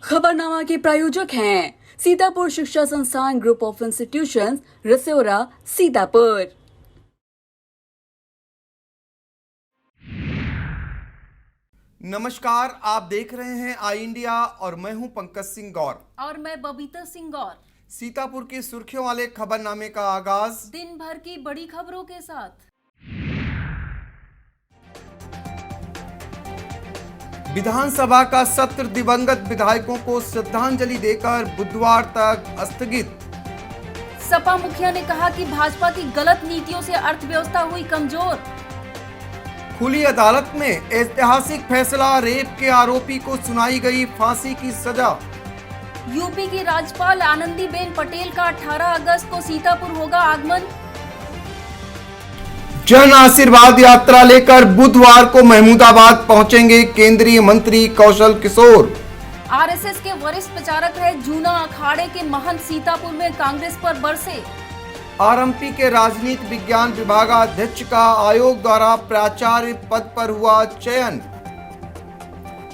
खबरनामा के प्रायोजक हैं Sitapur Shiksha Sansthan group of institutions, Rasora, Sitapur. नमस्कार, आप देख रहे हैं आई इंडिया और मैं हूं पंकज सिंह गौर और मैं बबीता सिंह गौर। सीतापुर की सुर्खियों वाले खबरनामे का आगाज दिन भर की बड़ी खबरों के साथ। विधानसभा का सत्र दिवंगत विधायकों को श्रद्धांजलि देकर बुधवार तक स्थगित। सपा मुखिया ने कहा कि भाजपा की गलत नीतियों से अर्थव्यवस्था हुई कमजोर। खुली अदालत में ऐतिहासिक फैसला, रेप के आरोपी को सुनाई गई फांसी की सजा। यूपी की राज्यपाल आनंदीबेन पटेल का 18 अगस्त को सीतापुर होगा आगमन। जन आशीर्वाद यात्रा लेकर बुधवार को महमूदाबाद पहुंचेंगे केंद्रीय मंत्री कौशल किशोर। आरएसएस के वरिष्ठ प्रचारक रहे जूना अखाड़े के महंत सीतापुर में कांग्रेस पर बरसे। आरएमपी के राजनीति विज्ञान विभागाध्यक्ष का आयोग द्वारा प्राचार्य पद पर हुआ चयन।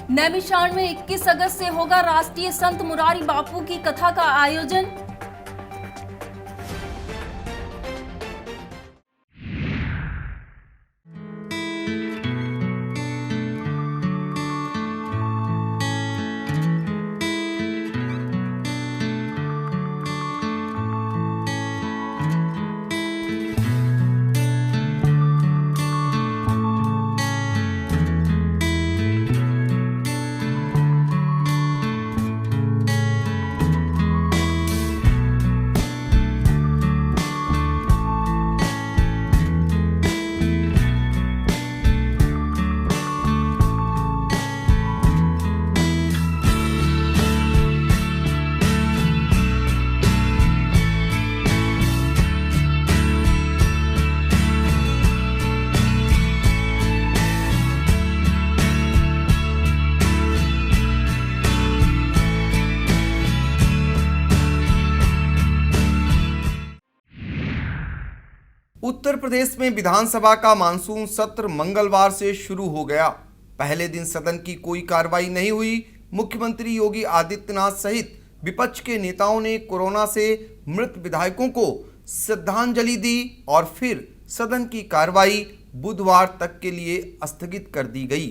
नैमिषारण्य में 21 अगस्त से होगा राष्ट्रीय संत मुरारी बापू की कथा का आयोजन। उत्तर प्रदेश में विधानसभा का मानसून सत्र मंगलवार से शुरू हो गया। पहले दिन सदन की कोई कार्रवाई नहीं हुई। मुख्यमंत्री योगी आदित्यनाथ सहित विपक्ष के नेताओं ने कोरोना से मृत विधायकों को श्रद्धांजलि दी और फिर सदन की कार्रवाई बुधवार तक के लिए स्थगित कर दी गई।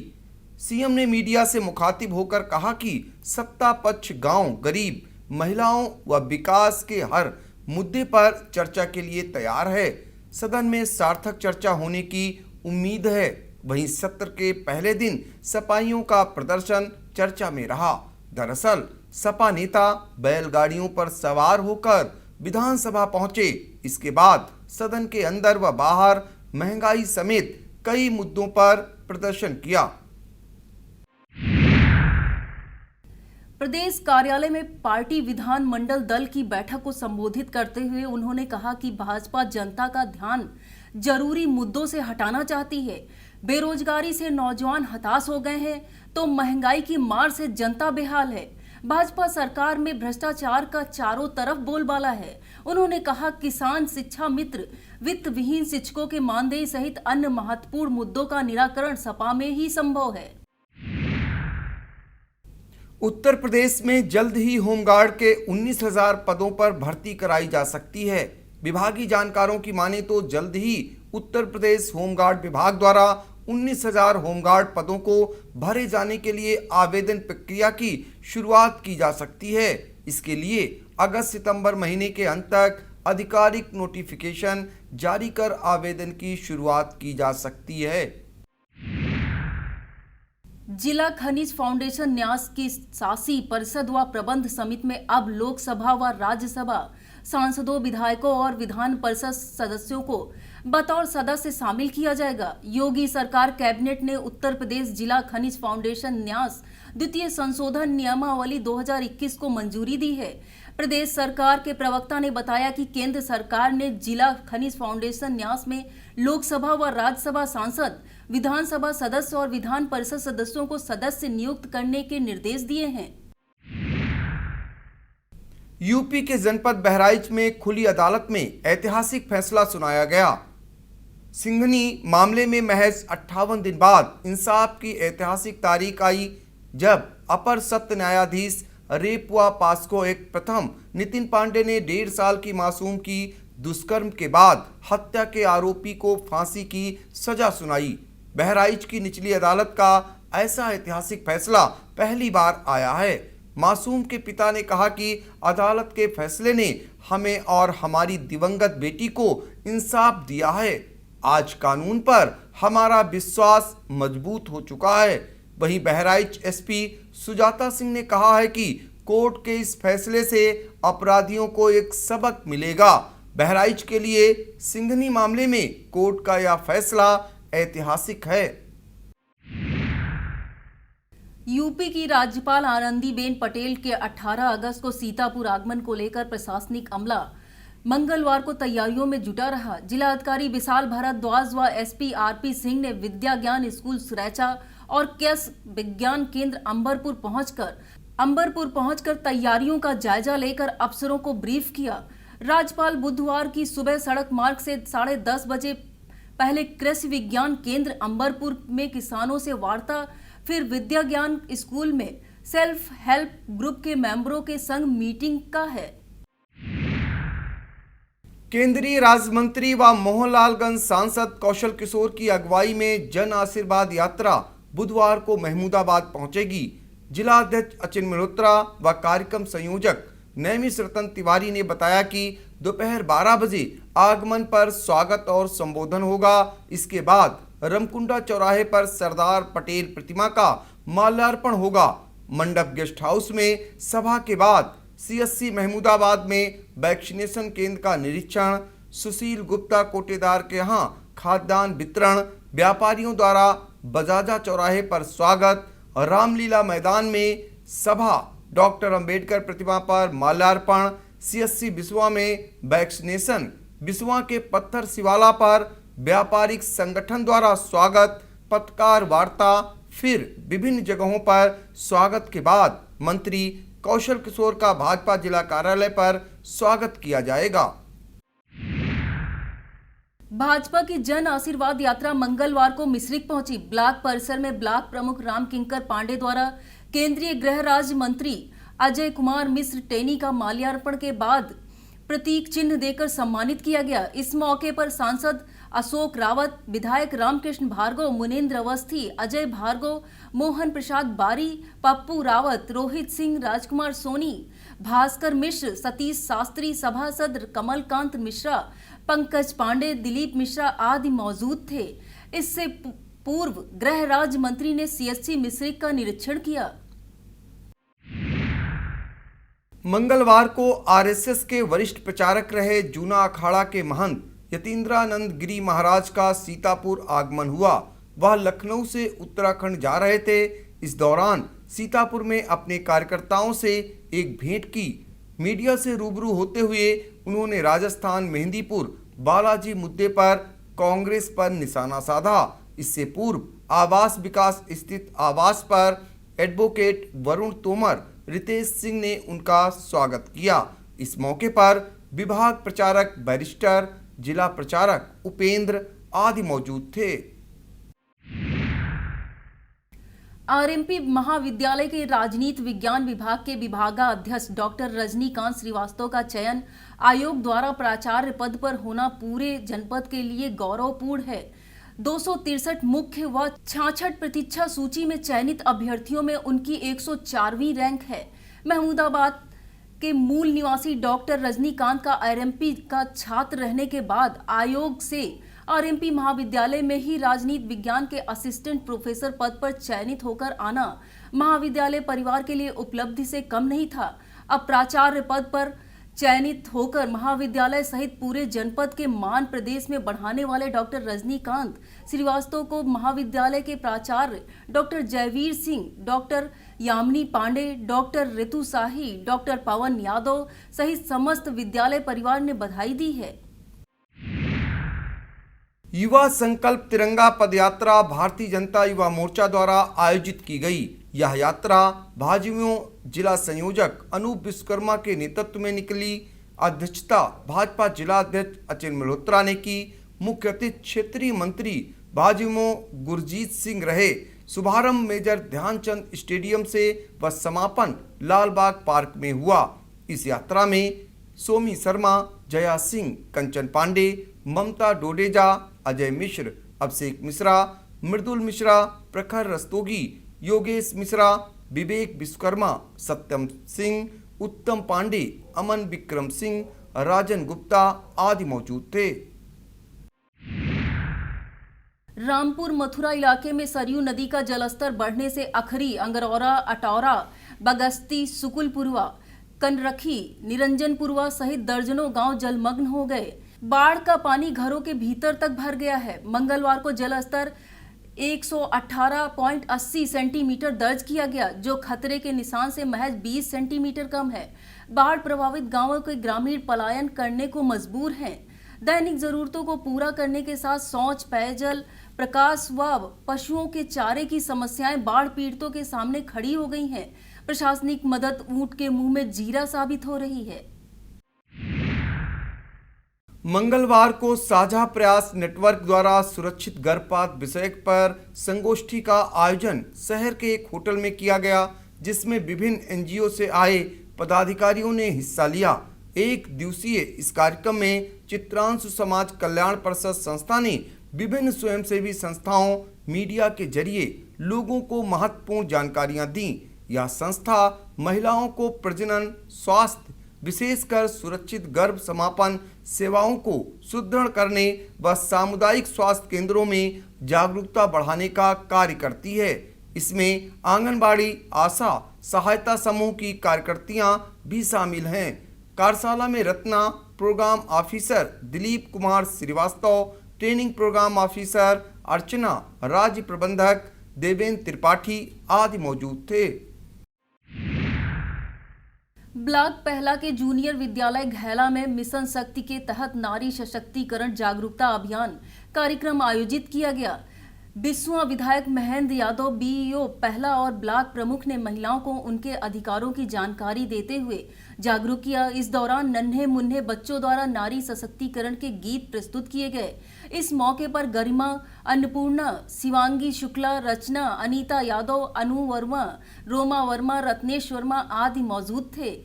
सीएम ने मीडिया से मुखातिब होकर कहा कि सत्ता पक्ष गांव, गरीब, महिलाओं व विकास के हर मुद्दे पर चर्चा के लिए तैयार है। सदन में सार्थक चर्चा होने की उम्मीद है। वहीं सत्र के पहले दिन सपाइयों का प्रदर्शन चर्चा में रहा। दरअसल सपा नेता बैलगाड़ियों पर सवार होकर विधानसभा पहुंचे। इसके बाद सदन के अंदर व बाहर महंगाई समेत कई मुद्दों पर प्रदर्शन किया। प्रदेश कार्यालय में पार्टी विधान मंडल दल की बैठक को संबोधित करते हुए उन्होंने कहा कि भाजपा जनता का ध्यान जरूरी मुद्दों से हटाना चाहती है। बेरोजगारी से नौजवान हताश हो गए हैं तो महंगाई की मार से जनता बेहाल है। भाजपा सरकार में भ्रष्टाचार का चारों तरफ बोलबाला है। उन्होंने कहा किसान शिक्षा मित्र, वित्त विहीन शिक्षकों के मानदेय सहित अन्य महत्वपूर्ण मुद्दों का निराकरण सपा में ही संभव है। उत्तर प्रदेश में जल्द ही होमगार्ड के 19,000 पदों पर भर्ती कराई जा सकती है। विभागीय जानकारों की माने तो जल्द ही उत्तर प्रदेश होमगार्ड विभाग द्वारा 19,000 होमगार्ड पदों को भरे जाने के लिए आवेदन प्रक्रिया की शुरुआत की जा सकती है। इसके लिए अगस्त-सितंबर महीने के अंत तक आधिकारिक नोटिफिकेशन जारी कर आवेदन की शुरुआत की जा सकती है। जिला खनिज फाउंडेशन न्यास की शासी परिषद व प्रबंध समिति में अब लोकसभा व राज्यसभा सांसदों, विधायकों और विधान परिषद सदस्यों को बतौर सदस्य शामिल किया जाएगा। योगी सरकार कैबिनेट ने उत्तर प्रदेश जिला खनिज फाउंडेशन न्यास द्वितीय संशोधन नियमावली 2021 को मंजूरी दी है। प्रदेश सरकार के प्रवक्ता ने बताया कि केंद्र सरकार ने जिला खनिज फाउंडेशन न्यास में लोकसभा व राज्यसभा सांसद, विधानसभा सदस्य और विधान परिषद सदस्यों को सदस्य नियुक्त करने के निर्देश दिए हैं। यूपी के जनपद बहराइच में खुली अदालत में ऐतिहासिक फैसला सुनाया गया। सिंघनी मामले में महज 58 दिन बाद इंसाफ की ऐतिहासिक तारीख आई, जब अपर सत्र न्यायाधीश रेप हुआ पास्को एक्ट प्रथम। नितिन पांडे ने 1.5 साल की मासूम की दुष्कर्म के बाद हत्या के आरोपी को फांसी की सजा सुनाई। बहराइच की निचली अदालत का ऐसा ऐतिहासिक फैसला पहली बार आया है। मासूम के पिता ने कहा कि अदालत के फैसले ने हमें और हमारी दिवंगत बेटी को इंसाफ दिया है। आज कानून पर हमारा विश्वास मजबूत हो चुका है। वहीं बहराइच एसपी सुजाता सिंह ने कहा है कि कोर्ट के इस फैसले से अपराधियों को एक सबक मिलेगा। बहराइच के लिए सिंघनी मामले में कोर्ट का यह फैसला ऐतिहासिक है। यूपी की राज्यपाल आनंदीबेन पटेल के 18 अगस्त को सीतापुर आगमन को लेकर प्रशासनिक अमला मंगलवार को तैयारियों में जुटा रहा। जिलाधिकारी विशाल भारद्वाज व एसपी आरपी सिंह ने विद्या ज्ञान स्कूल सुरैचा और केस विज्ञान केंद्र अंबरपुर पहुंचकर तैयारियों का जायजा लेकर अफसरों को ब्रीफ किया। राज्यपाल बुधवार की सुबह सड़क मार्ग से 10:30 बजे पहले कृषि विज्ञान केंद्र अंबरपुर में किसानों से वार्ता, फिर विद्या ज्ञान स्कूल में सेल्फ हेल्प ग्रुप के मेंबरों के संग मीटिंग का है। केंद्रीय राज्य मंत्री व मोहनलालगंज सांसद कौशल किशोर की अगुवाई में जन आशीर्वाद यात्रा बुधवार को महमूदाबाद पहुंचेगी। जिला अध्यक्ष अचिन मल्होत्रा व कार्यक्रम संयोजक नैमिष रतन तिवारी ने बताया कि दोपहर 12 बजे आगमन पर स्वागत और संबोधन होगा। इसके बाद रमकुंडा चौराहे पर सरदार पटेल प्रतिमा का माल्यार्पण होगा। मंडप गेस्ट हाउस में सभा के बाद सीएससी महमूदाबाद में वैक्सीनेशन केंद्र का निरीक्षण, सुशील गुप्ता कोटेदार के यहां खाद्यान्न वितरण, व्यापारियों द्वारा बजाजा चौराहे पर स्वागत, रामलीला मैदान में सभा, डॉक्टर अंबेडकर प्रतिमा पर माल्यार्पण, सीएससी बिसवा में वैक्सीनेशन, बिसवा के पत्थर शिवाला पर व्यापारिक संगठन द्वारा स्वागत, पत्रकार वार्ता, फिर विभिन्न जगहों पर स्वागत के बाद मंत्री कौशल किशोर का भाजपा जिला कार्यालय पर स्वागत किया जाएगा। भाजपा की जन आशीर्वाद यात्रा मंगलवार को मिश्रिक पहुंची। ब्लॉक परिसर में ब्लॉक प्रमुख राम किंकर पांडे द्वारा केंद्रीय गृह राज्य मंत्री अजय कुमार मिश्र टेनी का माल्यार्पण के बाद प्रतीक चिन्ह देकर सम्मानित किया गया। इस मौके पर सांसद अशोक रावत, विधायक रामकृष्ण भार्गव, मुनेन्द्र अवस्थी, अजय भार्गव, मोहन प्रसाद बारी, पप्पू रावत, रोहित सिंह, राजकुमार सोनी, भास्कर मिश्र, सतीश शास्त्री, सभासद कमलकांत मिश्रा, पंकज पांडे, दिलीप मिश्रा आदि मौजूद थे। इससे पूर्व गृह राज्य मंत्री ने सीएससी मिश्रिक का निरीक्षण किया। मंगलवार को आरएसएस के वरिष्ठ प्रचारक रहे जूना अखाड़ा के महंत यतीन्द्रानंद गिरी महाराज का सीतापुर आगमन हुआ। वह लखनऊ से उत्तराखंड जा रहे थे। इस दौरान सीतापुर में अपने कार्यकर्ताओं से एक भेंट की। मीडिया से रूबरू होते हुए उन्होंने राजस्थान मेहंदीपुर बालाजी मुद्दे पर कांग्रेस पर निशाना साधा। इससे पूर्व आवास विकास स्थित आवास पर एडवोकेट वरुण तोमर, रितेश सिंह ने उनका स्वागत किया। इस मौके पर विभाग प्रचारक बैरिस्टर, जिला प्रचारक उपेंद्र आदि मौजूद थे। आरएमपी महाविद्यालय के राजनीति विज्ञान विभाग के विभागाध्यक्ष डॉक्टर रजनीकांत श्रीवास्तव का चयन आयोग द्वारा प्राचार्य पद पर होना पूरे जनपद के लिए गौरवपूर्ण है। 263 मुख्य व 66 प्रतीक्षा सूची में चयनित अभ्यर्थियों में उनकी 104वीं रैंक है। महमूदाबाद के मूल निवासी डॉक्टर रजनीकांत का आरएमपी का छात्र रहने के बाद आयोग से आरएमपी महाविद्यालय में ही राजनीति विज्ञान के असिस्टेंट प्रोफेसर पद पर चयनित होकर आना महाविद्यालय परिवार के लिए उपलब्धि से कम नहीं था। अब प्राचार्य पद पर चयनित होकर महाविद्यालय सहित पूरे जनपद के मान प्रदेश में बढ़ाने वाले डॉक्टर रजनीकांत श्रीवास्तव को महाविद्यालय के प्राचार्य doctor Jaiveer Singh, doctor Yamini Pandey, doctor Ritu Shahi, doctor Pawan Yadav सहित समस्त विद्यालय परिवार ने बधाई दी है। युवा संकल्प तिरंगा पदयात्रा भारतीय जनता युवा मोर्चा द्वारा आयोजित की गई। यह यात्रा भाजयुमो जिला संयोजक अनूप विश्वकर्मा के नेतृत्व में निकली। अध्यक्षता भाजपा जिला अध्यक्ष अचिन मल्होत्रा ने की। मुख्य अतिथि क्षेत्रीय मंत्री भाजयुमो गुरजीत सिंह रहे। शुभारंभ मेजर ध्यानचंद स्टेडियम से व समापन लालबाग पार्क में हुआ। इस यात्रा में सोमी शर्मा, जया सिंह, कंचन पांडे, ममता डोडेजा, अजय मिश्र, अभिषेक मिश्रा, मृदुल मिश्रा, प्रखर रस्तोगी, योगेश मिश्रा, विवेक विश्वकर्मा, सत्यम सिंह, उत्तम पांडे, अमन विक्रम सिंह, राजन गुप्ता आदि मौजूद थे। रामपुर मथुरा इलाके में सरयू नदी का जलस्तर बढ़ने से अखरी, अंगरौरा, अटौरा, बगस्ती, सुकुलपुरवा, कनरखी, निरंजनपुरवा सहित दर्जनों गांव जलमग्न हो गए। बाढ़ का पानी घरों के भीतर तक भर गया है। मंगलवार को जलस्तर 118.80 सेंटीमीटर दर्ज किया गया, जो खतरे के निशान से महज 20 सेंटीमीटर कम है। बाढ़ प्रभावित गांवों के ग्रामीण पलायन करने को मजबूर हैं। दैनिक जरूरतों को पूरा करने के साथ शौच, पेयजल, प्रकाश व पशुओं के चारे की समस्याएं बाढ़ पीड़ितों के सामने खड़ी हो गई हैं। प्रशासनिक मदद ऊंट के मुंह में जीरा साबित हो रही है। मंगलवार को साझा प्रयास नेटवर्क द्वारा सुरक्षित गर्भपात विषय पर संगोष्ठी का आयोजन शहर के एक होटल में किया गया, जिसमें विभिन्न एनजीओ से आए पदाधिकारियों ने हिस्सा लिया। एक दिवसीय इस कार्यक्रम में चित्रांशु समाज कल्याण परिषद संस्था ने विभिन्न स्वयंसेवी संस्थाओं, मीडिया के जरिए लोगों को महत्वपूर्ण जानकारियां दी। यह संस्था महिलाओं को प्रजनन, स्वास्थ्य, विशेषकर सुरक्षित गर्भ समापन सेवाओं को सुदृढ़ करने व सामुदायिक स्वास्थ्य केंद्रों में जागरूकता बढ़ाने का कार्य करती है। इसमें आंगनबाड़ी, आशा, सहायता समूह की कार्यकर्तियां भी शामिल हैं। कार्यशाला में Ratna, programme officer Dilip Kumar Srivastava, training programme officer Archana, राज्य प्रबंधक देवेंद्र त्रिपाठी आदि मौजूद थे। ब्लॉक पहला के जूनियर विद्यालय घैला में मिशन शक्ति के तहत नारी सशक्तिकरण जागरूकता अभियान कार्यक्रम आयोजित किया गया। 20वां विधायक महेंद्र यादव, बीईओ पहला और ब्लॉक प्रमुख ने महिलाओं को उनके अधिकारों की जानकारी देते हुए जागरूक किया। इस दौरान नन्हे मुन्ने बच्चों द्वारा नारी सशक्तिकरण के गीत प्रस्तुत किए गए। इस मौके पर गरिमा, अन्नपूर्णा, शिवांगी शुक्ला, रचना, अनीता यादव, अनु वर्मा, रोमा वर्मा, रत्नेश वर्मा आदि मौजूद थे।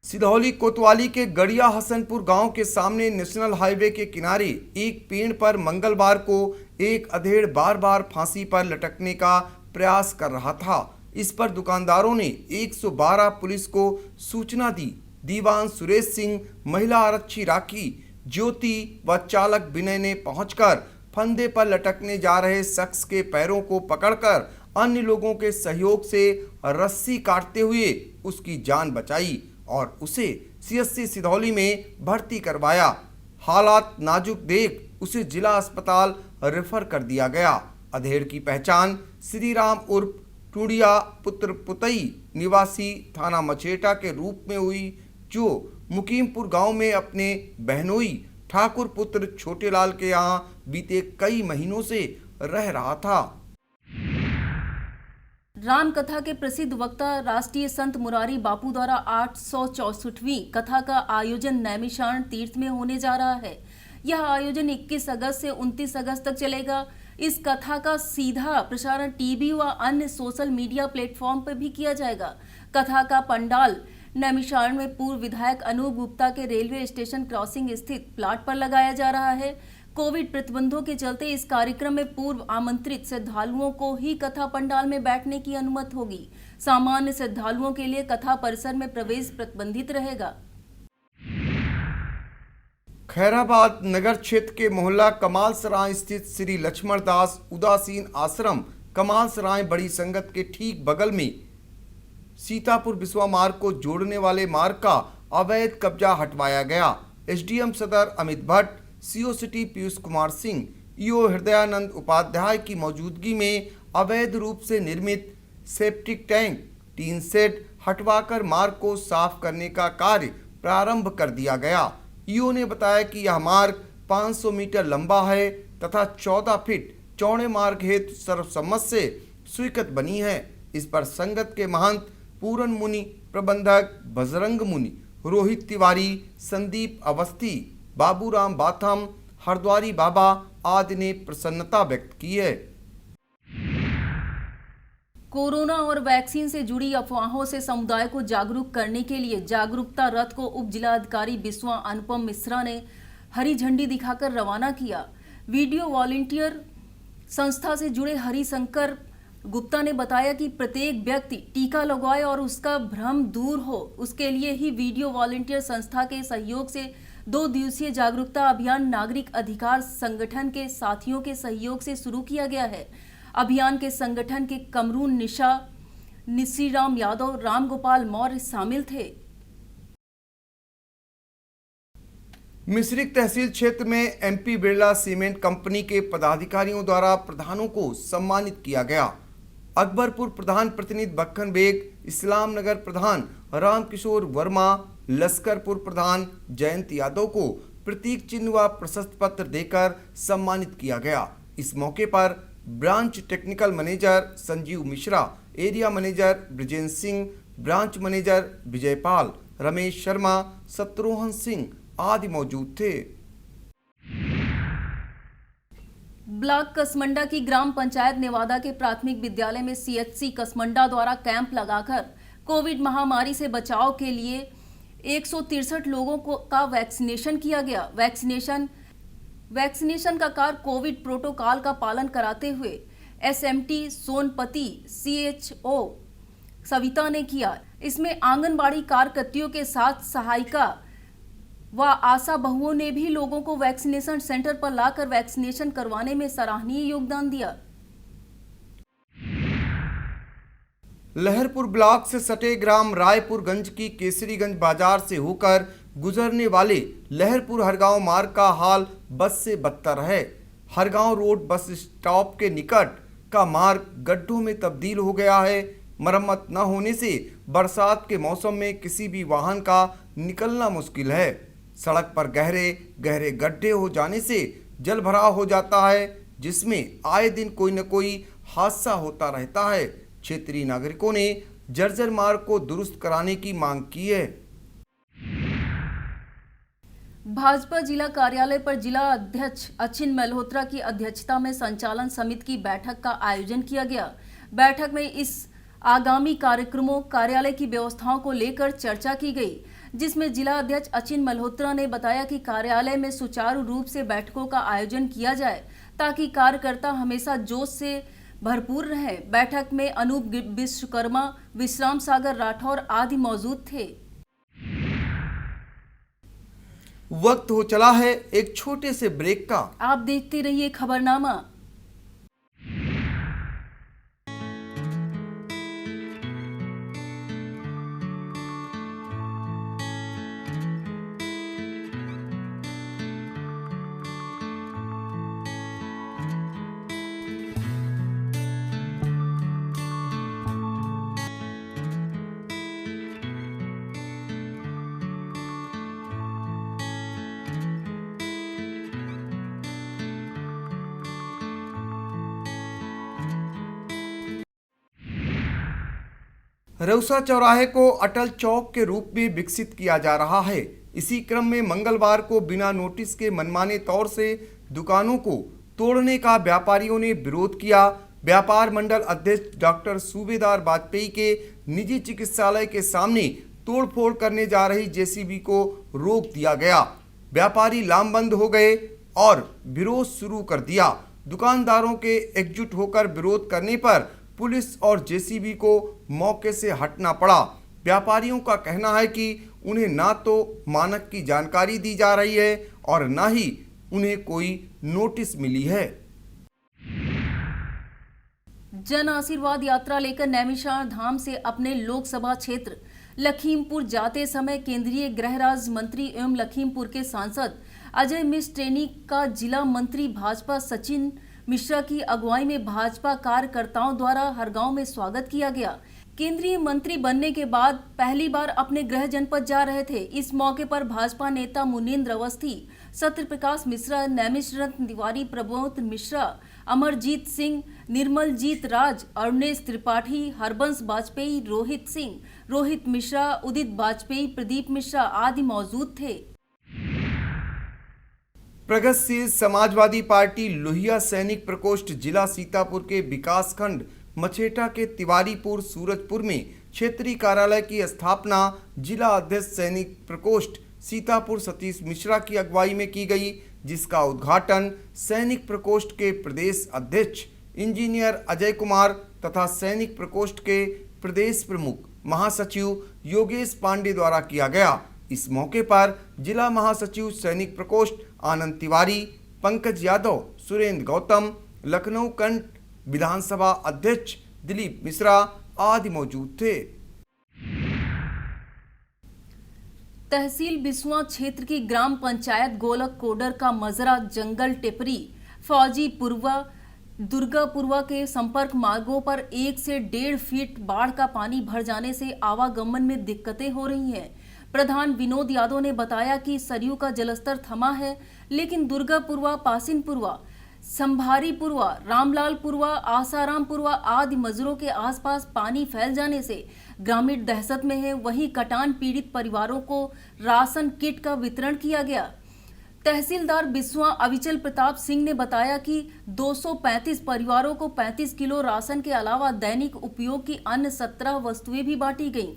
सिधौली कोतवाली के गड़िया हसनपुर गांव के सामने नेशनल हाईवे के किनारे एक पेड़ पर मंगलवार को एक अधेड़ बार बार फांसी पर लटकने का प्रयास कर रहा था। इस पर दुकानदारों ने 112 पुलिस को सूचना दी। दीवान सुरेश सिंह, महिला आरक्षी राखी ज्योति व चालक विनय ने पहुंचकर फंदे पर लटकने जा रहे शख्स के पैरों को पकड़कर अन्य लोगों के सहयोग से रस्सी काटते हुए उसकी जान बचाई और उसे सीएससी सिधौली में भर्ती करवाया। हालात नाजुक देख उसे जिला अस्पताल रेफर कर दिया गया। अधेड़ की पहचान श्री राम उर्फ टूडिया पुत्र पुतई निवासी थाना मछेटा के रूप में हुई, जो मुकीमपुर गांव में अपने बहनोई ठाकुर पुत्र छोटेलाल के यहाँ बीते कई महीनों से रह रहा था। रामकथा के प्रसिद्ध वक्ता राष्ट्रीय संत मुरारी बापू द्वारा 864वीं कथा का आयोजन नैमिषारण्य तीर्थ में होने जा रहा है। यह आयोजन 21 अगस्त से 29 अगस्त तक चलेगा। इस कथा का सीधा प्रसारण टीवी व अन्य सोशल मीडिया प्लेटफॉर्म पर भी किया जाएगा। कथा का पंडाल नैमिषारण्य में पूर्व विधायक अनूप गुप्ता के रेलवे स्टेशन क्रॉसिंग स्थित प्लाट पर लगाया जा रहा है। कोविड प्रतिबंधों के चलते इस कार्यक्रम में पूर्व आमंत्रित श्रद्धालुओं को ही कथा पंडाल में बैठने की अनुमति होगी। सामान्य श्रद्धालुओं के लिए कथा परिसर में प्रवेश प्रतिबंधित रहेगा। खैराबाद नगर क्षेत्र के मोहल्ला कमाल सराय स्थित श्री लक्ष्मण दास उदासीन आश्रम कमाल सराय बड़ी संगत के ठीक बगल में सीतापुर बिस्वा मार्ग को जोड़ने वाले मार्ग का अवैध कब्जा हटवाया गया। एसडीएम सदर Amit Bhatt, CO city Piyush Kumar Singh, EO Hridayanand Upadhyay की मौजूदगी में अवैध रूप से निर्मित सेप्टिक टैंक, टीन सेट हटवाकर मार्ग को साफ करने का कार्य प्रारंभ कर दिया गया। ईओ ने बताया कि यह मार्ग 500 मीटर लंबा है तथा 14 फीट चौड़े मार्ग हेतु सर्वसम्मत से स्वीकृत बनी है। इस पर संगत के महंत पूरन मुनि, प्रबंधक बजरंग मुनि, रोहित तिवारी, संदीप अवस्थी, बाबूराम बाथम, हरद्वारी बाबा आदि ने प्रसन्नता व्यक्त की है। कोरोना और वैक्सीन से जुड़ी अफवाहों से समुदाय को जागरूक करने के लिए जागरूकता रथ को उप जिलाधिकारी बिस्वा अनुपम मिश्रा ने हरी झंडी दिखाकर रवाना किया। वीडियो वॉलंटियर संस्था से जुड़े हरिशंकर गुप्ता ने बताया कि प्रत्येक व्यक्ति टीका लगवाए और उसका भ्रम दूर हो, उसके लिए ही वीडियो वॉलंटियर संस्था के सहयोग से 2 दिवसीय जागरूकता अभियान नागरिक अधिकार संगठन के साथियों के सहयोग से शुरू किया गया है। अभियान के संगठन के कमरून निशा, निशिराम यादव, राम गोपाल मौर्य शामिल थे। मिश्रिक तहसील क्षेत्र में एमपी बिरला सीमेंट कंपनी के पदाधिकारियों द्वारा प्रधानों को सम्मानित किया गया। अकबरपुर प्रधान प्रतिनिधि बक्खन बेग, इस्लाम नगर प्रधान रामकिशोर वर्मा, लश्करपुर प्रधान जयंत यादव को प्रतीक चिन्ह व प्रशस्ति पत्र देकर सम्मानित किया गया। इस मौके पर branch technical manager Sanjeev Mishra, area manager Brijendra Singh, branch manager Vijaypal, Ramesh Sharma, Shatrughan Singh आदि मौजूद थे। ब्लॉक कसमंडा की ग्राम पंचायत नेवादा के प्राथमिक विद्यालय में सीएचसी कसमंडा द्वारा कैंप लगाकर कोविड महामारी से बचाव के लिए 163 लोगों का वैक्सीनेशन किया गया। वैक्सीनेशन का कार्य कोविड प्रोटोकॉल का पालन कराते हुए एसएमटी सोनपति, सीएचओ सविता ने किया। इसमें आंगनबाड़ी कार्यकर्तियों के साथ सहायिका व आशा बहुओं ने भी लोगों को वैक्सीनेशन सेंटर पर लाकर वैक्सीनेशन करवाने में सराहनीय योगदान दिया। लहरपुर ब्लॉक से सटे ग्राम रायपुरगंज की केसरीगंज बाजार से होकर गुजरने वाले लहरपुर हरगांव मार्ग का हाल बद से बदतर है। हरगांव रोड बस स्टॉप के निकट का मार्ग गड्ढों में तब्दील हो गया है। मरम्मत न होने से बरसात के मौसम में किसी भी वाहन का निकलना मुश्किल है। सड़क पर गहरे गहरे गड्ढे हो जाने से जल भराव हो जाता है, जिसमें आए दिन कोई न कोई हादसा होता रहता है। क्षेत्रीय नागरिकों ने जर्जर मार्ग को दुरुस्त कराने की मांग की है। भाजपा जिला कार्यालय पर जिला अध्यक्ष अचिन मल्होत्रा की अध्यक्षता में संचालन समिति की बैठक का आयोजन किया गया। बैठक में इस आगामी कार्यक्रमों, कार्यालय की व्यवस्थाओं को लेकर चर्चा की गई, जिसमें जिला अध्यक्ष अचिन मल्होत्रा ने बताया कि कार्यालय में सुचारू रूप से बैठकों का आयोजन किया जाए ताकि कार्यकर्ता हमेशा जोश से भरपूर रहे। बैठक में अनूप विश्वकर्मा, विश्राम सागर राठौर आदि मौजूद थे। वक्त हो चला है एक छोटे से ब्रेक का। आप देखते रहिए खबरनामा। रउसा चौराहे को अटल चौक के रूप में विकसित किया जा रहा है। इसी क्रम में मंगलवार को बिना नोटिस के मनमाने तौर से दुकानों को तोड़ने का व्यापारियों ने विरोध किया। व्यापार मंडल अध्यक्ष डॉक्टर सूबेदार वाजपेयी के निजी चिकित्सालय के सामने तोड़फोड़ करने जा रही जेसीबी को रोक दिया गया। व्यापारी लामबंद हो गए और विरोध शुरू कर दिया। दुकानदारों के एकजुट होकर विरोध करने पर पुलिस और जेसीबी को मौके से हटना पड़ा। व्यापारियों का कहना है कि उन्हें ना तो मानक की जानकारी दी जा रही है और ना ही उन्हें कोई नोटिस मिली है। जन आशीर्वाद यात्रा लेकर नैमिषारण्य धाम से अपने लोकसभा क्षेत्र लखीमपुर जाते समय केंद्रीय गृह राज्य मंत्री एवं लखीमपुर के सांसद अजय मिश्र टेनी का जिला मंत्री भाजपा सचिन मिश्रा की अगुवाई में भाजपा कार्यकर्ताओं द्वारा हरगांव में स्वागत किया गया। केंद्रीय मंत्री बनने के बाद पहली बार अपने गृह जनपद जा रहे थे। इस मौके पर भाजपा नेता मुनींद्र अवस्थी, सत्यप्रकाश मिश्रा, नैमिषरत्न तिवारी, प्रबोध मिश्रा, अमरजीत सिंह, निर्मलजीत राज, अरुणेश त्रिपाठी, हरबंश वाजपेयी, रोहित सिंह, रोहित मिश्रा, उदित वाजपेयी, प्रदीप मिश्रा आदि मौजूद थे। प्रगतिशील समाजवादी पार्टी लोहिया सैनिक प्रकोष्ठ जिला सीतापुर के विकासखंड मछेटा के तिवारीपुर सूरजपुर में क्षेत्रीय कार्यालय की स्थापना जिला अध्यक्ष सैनिक प्रकोष्ठ सीतापुर सतीश मिश्रा की अगुवाई में की गई, जिसका उद्घाटन सैनिक प्रकोष्ठ के प्रदेश अध्यक्ष इंजीनियर अजय कुमार तथा सैनिक प्रकोष्ठ के प्रदेश प्रमुख महासचिव योगेश पांडे द्वारा किया गया। इस मौके पर जिला महासचिव सैनिक प्रकोष्ठ आनंद तिवारी, पंकज यादव, सुरेंद्र गौतम, लखनऊ कंठ विधानसभा अध्यक्ष दिलीप मिश्रा आदि मौजूद थे। तहसील बिसुआ क्षेत्र की ग्राम पंचायत गोलक कोडर का मजरा जंगल टेपरी फौजीपुरवा दुर्गापुरवा के संपर्क मार्गों पर 1 से 1.5 फीट बाढ़ का पानी भर जाने से आवागमन में दिक्कतें हो रही हैं। प्रधान विनोद यादव ने बताया कि सरयू का जलस्तर थमा है, लेकिन दुर्गापुरवा, पासिनपुरवा, संभारीपुरवा, रामलालपुरवा, आसारामपुरवा आदि मजरों के आसपास पानी फैल जाने से ग्रामीण दहशत में है। वहीं कटान पीड़ित परिवारों को राशन किट का वितरण किया गया। तहसीलदार बिसुआ अविचल प्रताप सिंह ने बताया कि 235 परिवारों को 35 किलो राशन के अलावा दैनिक उपयोग की अन्य 17 वस्तुएं भी बांटी गईं।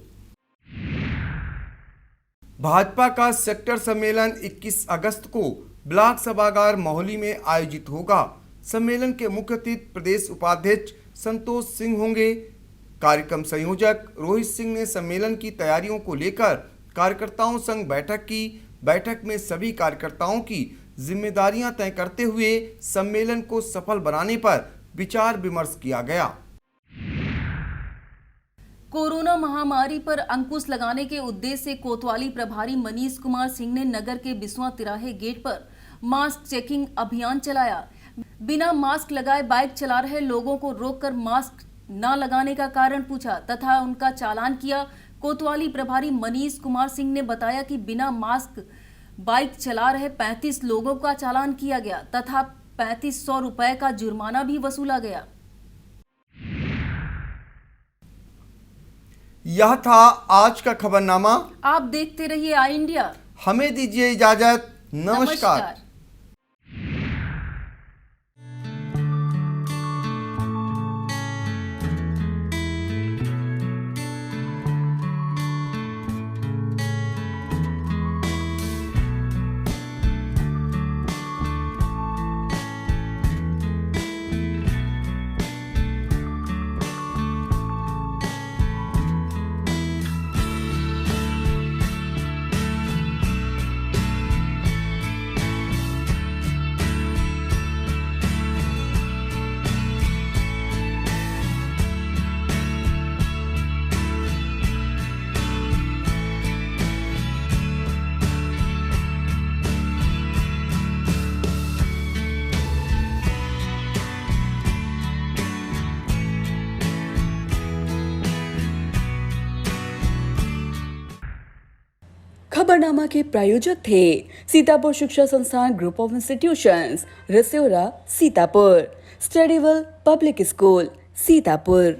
भाजपा का सेक्टर सम्मेलन 21 अगस्त को ब्लॉक सभागार मोहाली में आयोजित होगा। सम्मेलन के मुख्य अतिथि प्रदेश उपाध्यक्ष संतोष सिंह होंगे। कार्यक्रम संयोजक रोहित सिंह ने सम्मेलन की तैयारियों को लेकर कार्यकर्ताओं संग बैठक की। बैठक में सभी कार्यकर्ताओं की जिम्मेदारियां तय करते हुए सम्मेलन को सफल बनाने पर विचार विमर्श किया गया। कोरोना महामारी पर अंकुश लगाने के उद्देश्य से कोतवाली प्रभारी मनीष कुमार सिंह ने नगर के बिसुआ तिराहे गेट पर मास्क चेकिंग अभियान चलाया। बिना मास्क लगाए बाइक चला रहे लोगों को रोककर मास्क न लगाने का कारण पूछा तथा उनका चालान किया। कोतवाली प्रभारी मनीष कुमार सिंह ने बताया कि बिना मास्क बाइक चला रहे 35 लोगों का चालान किया गया तथा 3500 रुपए का जुर्माना भी वसूला गया। यह था आज का खबरनामा। आप देखते रहिए आई इंडिया। हमें दीजिए इजाजत। नमस्कार। खबरनामा के प्रायोजक थे Sitapur Shiksha Sansthan group of institutions, Rasaura, Sitapur, Studywell public school, Sitapur.